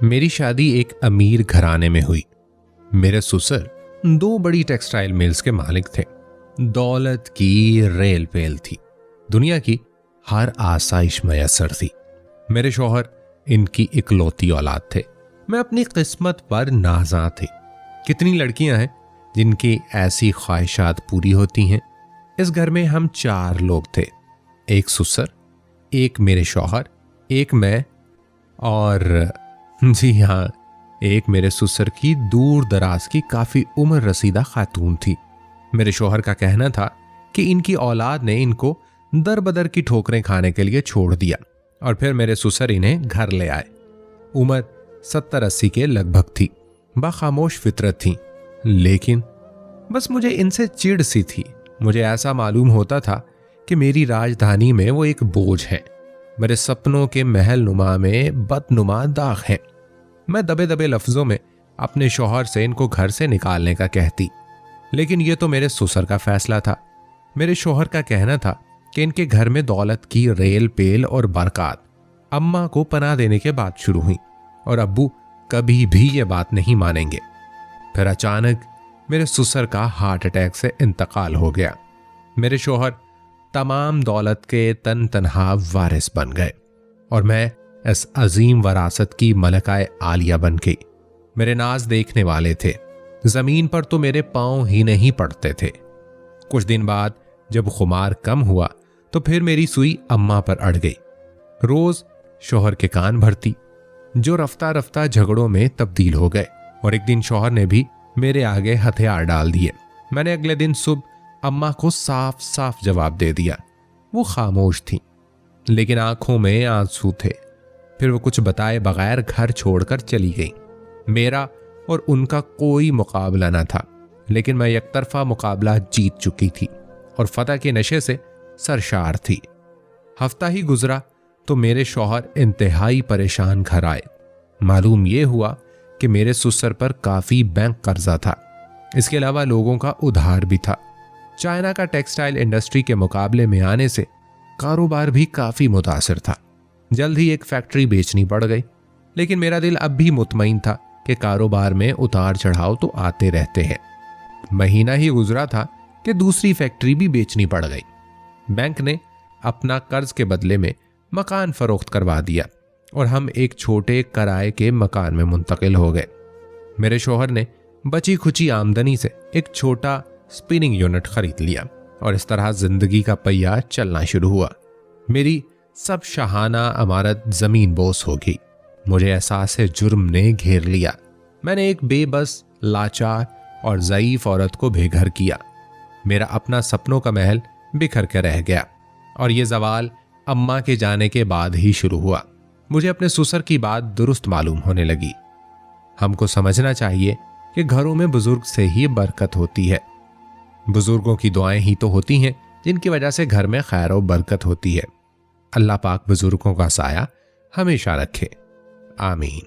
मेरी शादी एक अमीर घराने में हुई। मेरे ससुर 2 बड़ी टेक्सटाइल मिल्स के मालिक थे। दौलत की रेल पेल थी। दुनिया की हर आसाइश मयसर थी। मेरे शौहर इनकी इकलौती औलाद थे। मैं अपनी किस्मत पर नाज़ा थी। कितनी लड़कियां हैं जिनकी ऐसी ख्वाहिशात पूरी होती हैं। इस घर में हम 4 लोग थे। एक ससुर, एक मेरे शौहर, एक मैं और जी हाँ, एक मेरे ससुर की दूर दराज की काफी उम्र रसीदा खातून थी। मेरे शौहर का कहना था कि इनकी औलाद ने इनको दर बदर की ठोकरें खाने के लिए छोड़ दिया और फिर मेरे ससुर इन्हें घर ले आए। उम्र 70-80 के लगभग थी। बाखामोश फितरत थी, लेकिन बस मुझे इनसे चिढ़ सी थी। मुझे ऐसा मालूम होता था कि मेरी राजधानी में वो एक बोझ है। मेरे सपनों के महल नुमा में बदनुमा दाग है। मैं दबे दबे लफ्जों में अपने शौहर से इनको घर से निकालने का कहती, लेकिन ये तो मेरे ससुर का फैसला था। मेरे शौहर का कहना था कि इनके घर में दौलत की रेल पेल और बरकत अम्मा को पनाह देने के बाद शुरू हुई और अब्बू कभी भी ये बात नहीं मानेंगे। फिर अचानक मेरे ससुर का हार्ट अटैक से इंतकाल हो गया। मेरे शौहर तमाम दौलत के तन तनहा वारिस बन गए और मैं इस अजीम वरासत की मलकाए आलिया बन गई। मेरे नाज देखने वाले थे। जमीन पर तो मेरे पांव ही नहीं पड़ते थे। कुछ दिन बाद जब खुमार कम हुआ तो फिर मेरी सुई अम्मा पर अड़ गई। रोज शौहर के कान भरती, जो रफ्ता रफ्ता झगड़ों में तब्दील हो गए और एक दिन शौहर ने भी मेरे आगे हथियार डाल दिए। मैंने अगले दिन सुबह अम्मा को साफ साफ जवाब दे दिया। वो खामोश थी, लेकिन आंखों में आंसू थे। फिर वो कुछ बताए बगैर घर छोड़कर चली गई। मेरा और उनका कोई मुकाबला न था, लेकिन मैं एकतरफा मुकाबला जीत चुकी थी और फतह के नशे से सरशार थी। हफ्ता ही गुजरा तो मेरे शौहर इंतहाई परेशान घर आए। मालूम ये हुआ कि मेरे ससुर पर काफी बैंक कर्जा था। इसके अलावा लोगों का उधार भी था। चाइना का टेक्सटाइल इंडस्ट्री के मुकाबले में आने से कारोबार भी काफी मुतासिर था। जल्द ही एक फैक्ट्री बेचनी पड़ गई, लेकिन मेरा दिल अब भी मुतमईन था कि कारोबार में उतार चढ़ाव तो आते रहते हैं। महीना ही गुजरा था कि दूसरी फैक्ट्री भी बेचनी पड़ गई। बैंक ने अपना कर्ज के बदले में मकान फरोख्त करवा दिया और हम एक छोटे किराए के मकान में मुंतकिल हो गए। मेरे शौहर ने बची खुची आमदनी से एक छोटा स्पिनिंग यूनिट खरीद लिया और इस तरह जिंदगी का पहिया चलना शुरू हुआ। मेरी सब शाहाना अमारत जमीन बोस हो गई। मुझे एहसास जुर्म ने घेर लिया। मैंने एक बेबस, लाचार और ज़ईफ औरत को बेघर किया। मेरा अपना सपनों का महल बिखर के रह गया और ये जवाल अम्मा के जाने के बाद ही शुरू हुआ। मुझे अपने ससुर की बात दुरुस्त मालूम होने लगी। हमको समझना चाहिए कि घरों में बुजुर्ग से ही बरकत होती है। बुजुर्गों की दुआएं ही तो होती हैं जिनकी वजह से घर में खैर और बरकत होती है। अल्लाह पाक बुजुर्गों का साया हमेशा रखे। आमीन।